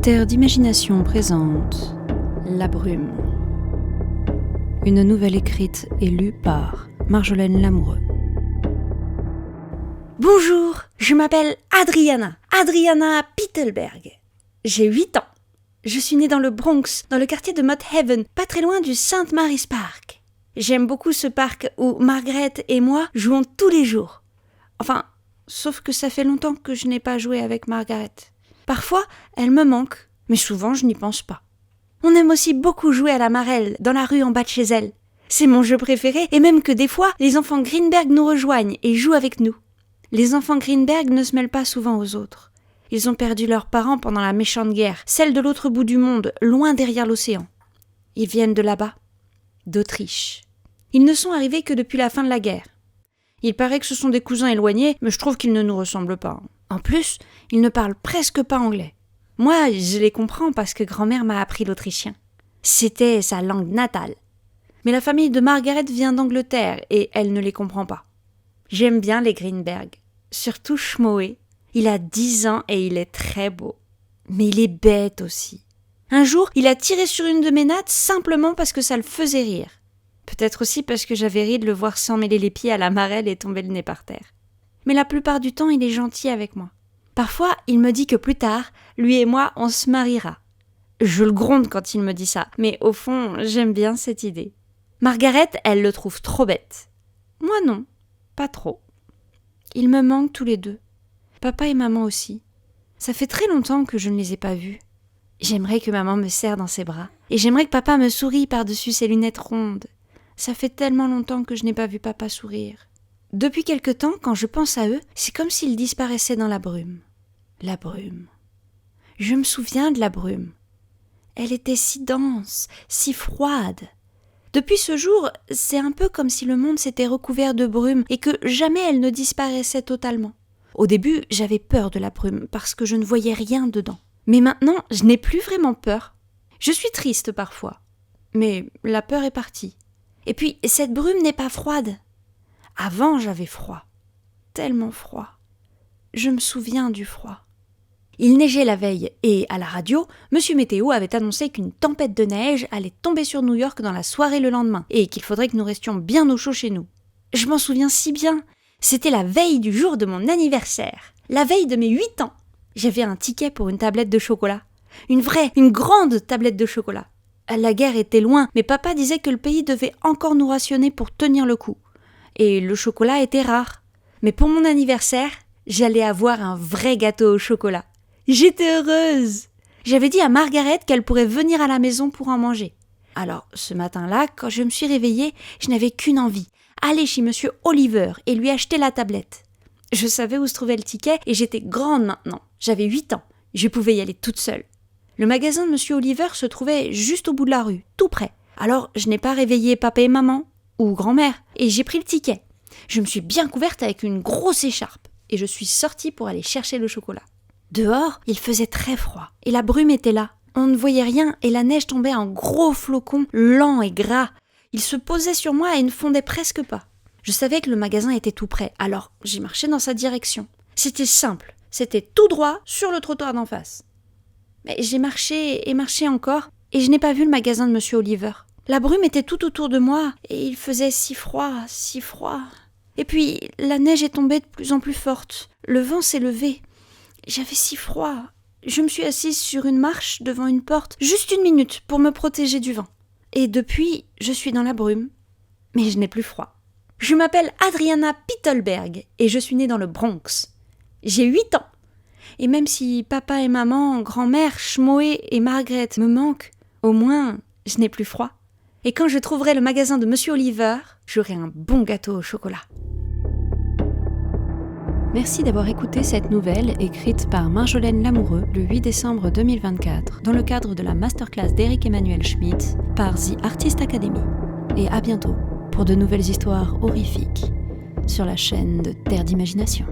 Terre d'imagination présente La Brume. Une nouvelle écrite et lue par Marjolaine Lamoureux. Bonjour, je m'appelle Adriana Pittelberg. J'ai 8 ans. Je suis née dans le Bronx, dans le quartier de Mott Haven, pas très loin du St. Mary's Park. J'aime beaucoup ce parc où Margaret et moi jouons tous les jours. Enfin, sauf que ça fait longtemps que je n'ai pas joué avec Margaret. Parfois, elle me manque, mais souvent je n'y pense pas. On aime aussi beaucoup jouer à la marelle, dans la rue en bas de chez elle. C'est mon jeu préféré, et même que des fois, les enfants Greenberg nous rejoignent et jouent avec nous. Les enfants Greenberg ne se mêlent pas souvent aux autres. Ils ont perdu leurs parents pendant la méchante guerre, celle de l'autre bout du monde, loin derrière l'océan. Ils viennent de là-bas, d'Autriche. Ils ne sont arrivés que depuis la fin de la guerre. Il paraît que ce sont des cousins éloignés, mais je trouve qu'ils ne nous ressemblent pas. En plus, ils ne parlent presque pas anglais. Moi, je les comprends parce que grand-mère m'a appris l'autrichien. C'était sa langue natale. Mais la famille de Margaret vient d'Angleterre et elle ne les comprend pas. J'aime bien les Greenberg, surtout Schmoe. Il a 10 ans et il est très beau. Mais il est bête aussi. Un jour, il a tiré sur une de mes nattes simplement parce que ça le faisait rire. Peut-être aussi parce que j'avais ri de le voir s'emmêler les pieds à la marelle et tomber le nez par terre. Mais la plupart du temps, il est gentil avec moi. Parfois, il me dit que plus tard, lui et moi, on se mariera. Je le gronde quand il me dit ça, mais au fond, j'aime bien cette idée. Margaret, elle le trouve trop bête. Moi non, pas trop. Ils me manquent tous les deux. Papa et maman aussi. Ça fait très longtemps que je ne les ai pas vus. J'aimerais que maman me serre dans ses bras. Et j'aimerais que papa me sourie par-dessus ses lunettes rondes. Ça fait tellement longtemps que je n'ai pas vu papa sourire. Depuis quelque temps, quand je pense à eux, c'est comme s'ils disparaissaient dans la brume. La brume. Je me souviens de la brume. Elle était si dense, si froide. Depuis ce jour, c'est un peu comme si le monde s'était recouvert de brume et que jamais elle ne disparaissait totalement. Au début, j'avais peur de la brume parce que je ne voyais rien dedans. Mais maintenant, je n'ai plus vraiment peur. Je suis triste parfois. Mais la peur est partie. Et puis, cette brume n'est pas froide. Avant, j'avais froid. Tellement froid. Je me souviens du froid. Il neigeait la veille et, à la radio, Monsieur Météo avait annoncé qu'une tempête de neige allait tomber sur New York dans la soirée le lendemain et qu'il faudrait que nous restions bien au chaud chez nous. Je m'en souviens si bien. C'était la veille du jour de mon anniversaire. La veille de mes 8 ans. J'avais un ticket pour une tablette de chocolat. Une grande tablette de chocolat. La guerre était loin, mais papa disait que le pays devait encore nous rationner pour tenir le coup. Et le chocolat était rare. Mais pour mon anniversaire, j'allais avoir un vrai gâteau au chocolat. J'étais heureuse. J'avais dit à Margaret qu'elle pourrait venir à la maison pour en manger. Alors, ce matin-là, quand je me suis réveillée, je n'avais qu'une envie. Aller chez Monsieur Oliver et lui acheter la tablette. Je savais où se trouvait le ticket et j'étais grande maintenant. J'avais 8 ans. Je pouvais y aller toute seule. Le magasin de Monsieur Oliver se trouvait juste au bout de la rue, tout près. Alors, je n'ai pas réveillé papa et maman, ou grand-mère, et j'ai pris le ticket. Je me suis bien couverte avec une grosse écharpe, et je suis sortie pour aller chercher le chocolat. Dehors, il faisait très froid, et la brume était là. On ne voyait rien, et la neige tombait en gros flocons, lents et gras. Il se posait sur moi et ne fondait presque pas. Je savais que le magasin était tout près, alors j'ai marché dans sa direction. C'était simple, c'était tout droit sur le trottoir d'en face. Mais j'ai marché et marché encore, et je n'ai pas vu le magasin de Monsieur Oliver. La brume était tout autour de moi, et il faisait si froid, si froid. Et puis, la neige est tombée de plus en plus forte. Le vent s'est levé. J'avais si froid. Je me suis assise sur une marche devant une porte, juste 1 minute, pour me protéger du vent. Et depuis, je suis dans la brume. Mais je n'ai plus froid. Je m'appelle Adriana Pittelberg, et je suis née dans le Bronx. J'ai 8 ans. Et même si papa et maman, grand-mère, Schmoe et Margaret me manquent, au moins, je n'ai plus froid. Et quand je trouverai le magasin de Monsieur Oliver, j'aurai un bon gâteau au chocolat. Merci d'avoir écouté cette nouvelle écrite par Marjolaine Lamoureux le 8 décembre 2024 dans le cadre de la masterclass d'Éric Emmanuel Schmitt par The Artist Academy. Et à bientôt pour de nouvelles histoires horrifiques sur la chaîne de Terre d'imagination.